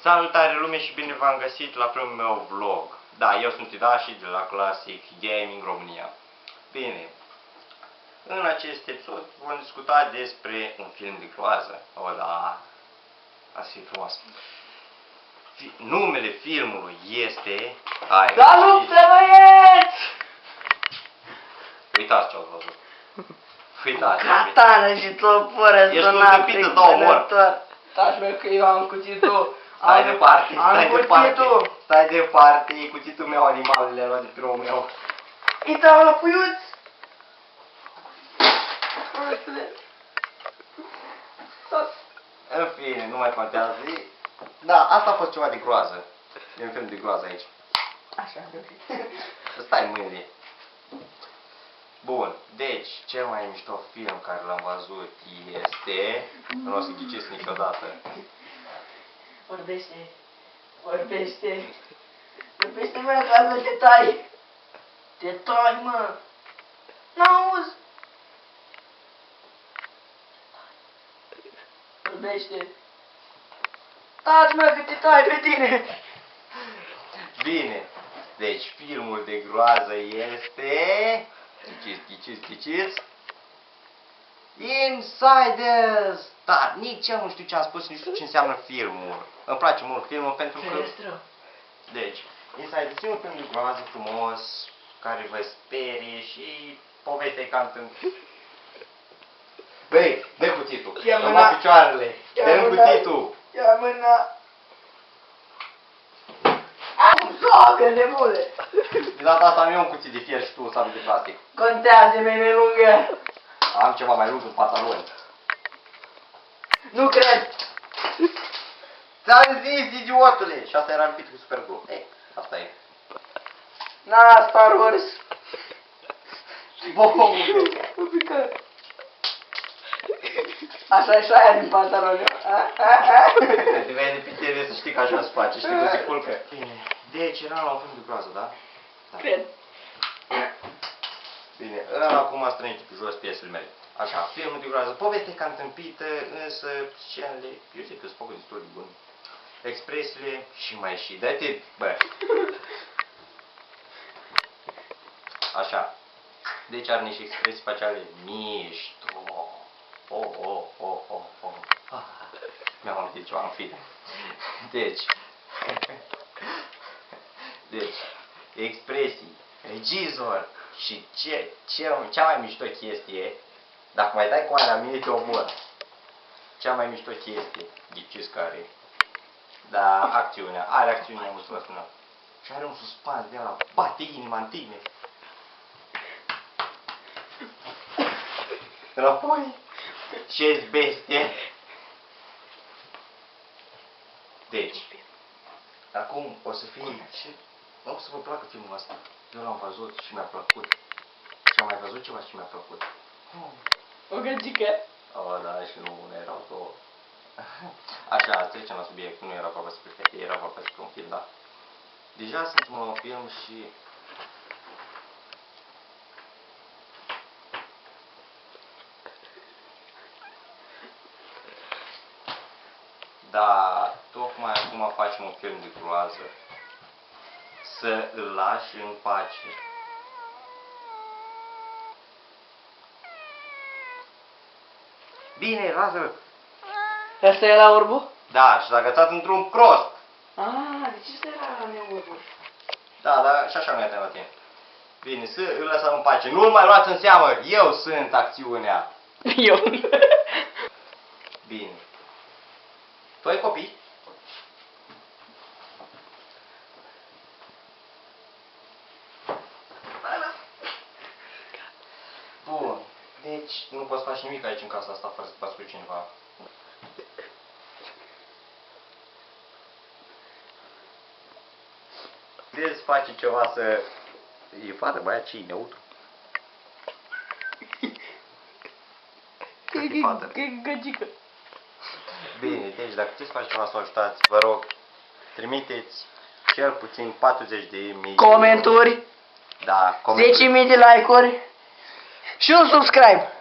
Salutare lume și bine v-am găsit la primul meu vlog. Da, eu sunt Idași de la Classic Gaming România. Bine, în acest episod vom discuta despre un film de groază. O, da, asta e frumos. Numele filmului este... Salut, băieți! Uitați ce-ați văzut. Uitați. Catană și toporă, ești un tâmpită, dau omor. Taci, mă, că eu am cuțitul. Stai departe, stai am departe. cuțitul. Stai departe, e cuțitul meu, animalele a luat de pe omul meu. Uita-mă la puiuț! În fine, nu mai contează. Da, asta a fost ceva de groază. E un film de groază aici. Așa, Stai mâinile. Bun, deci, cel mai mișto film care l-am văzut este... Nu o să ghiciți niciodată. Vorbește. Vorbește. Vorbește, mă, că am detalii. Detalii, mă. N-auzi. Vorbește. Taci, mă, că te tai pe tine. Bine, deci filmul de groază este... Ghiciți. Insiders! Da, nici eu nu știu ce am spus, nici nu știu ce înseamnă filmul. Îmi place mult filmul pentru că... Deci, Insiders e un film de groază frumos, care vă sperie și povestea e cam în... Băi, dă cuțitul, Ia-mâna. dă-mă picioarele, dă-mi cuțitul. Ia mâna. Am soacă, nebune. De data asta nu e un cuțit de fier și tu o să am de plastic. Contează, mene lungă. Am ceva mai lung în pantaloni. Nu cred. Ți-am zis, idiotule! Și asta era lipit cu superglue. Ei, asta e. Na, Star Wars. Bombe! Așa și aia din pantaloni. Te vede pe tine să știi că așa se face, știi că se culcă. Bine, deci era la un film de groază, da? Da. Cred. Bine, ăla acum a strânit pe jos piesele mele. Așa, filmul de groază, poveste cam tâmpită, însă scenele, eu zic că sunt făcut destul de bun. Expresiile și mai și, dă-te, bă. Așa. Deci are niște expresii faciale mișto. Mi-am amintit ceva în fine. Deci, expresii, regizor și cea mai mișto chestie, dacă mai dai cu aia la mine te omor. Cea mai mișto chestie, ghiciți care e. Da, acțiunea, are acțiunea, mult să vă spunem. Și are un suspans de ăla, bate inima în tine. Înapoi, ce-ți bestie. Deci, acum o să fie... O să vă placă filmul ăsta. Eu l-am văzut și mi-a plăcut. Și am mai văzut ceva și mi-a plăcut. O găgică. Oh, da, și nu erau două. Așa, trecem la subiect. Nu era vorba despre fete, era vorba despre un film, da? Deja suntem la un film și... Da, tocmai acum facem un film de groază. Să îl lași în pace. Bine, lasă-l. Asta e la orbu? Da, și s-a agățat într-un prost. Ah, deci asta era la neorbu. Da, dar și așa nu i-a la tine. Bine, să îl lăsăm în pace. Nu-l mai luați în seamă, eu sunt acțiunea. Eu. Bine. Tu ai copii? Bun. Deci nu poți face nimic aici în casa asta fără să faci cu cineva. Vreți să faci ceva să... E fată, băiat, ce-i neutru? Cât e fată? Găgică. Bine, deci dacă știți să faci ceva să o ajutați, vă rog, trimiteți cel puțin 40.000 Comentarii. Da, comentarii. 10.000 de like-uri. Și un subscribe.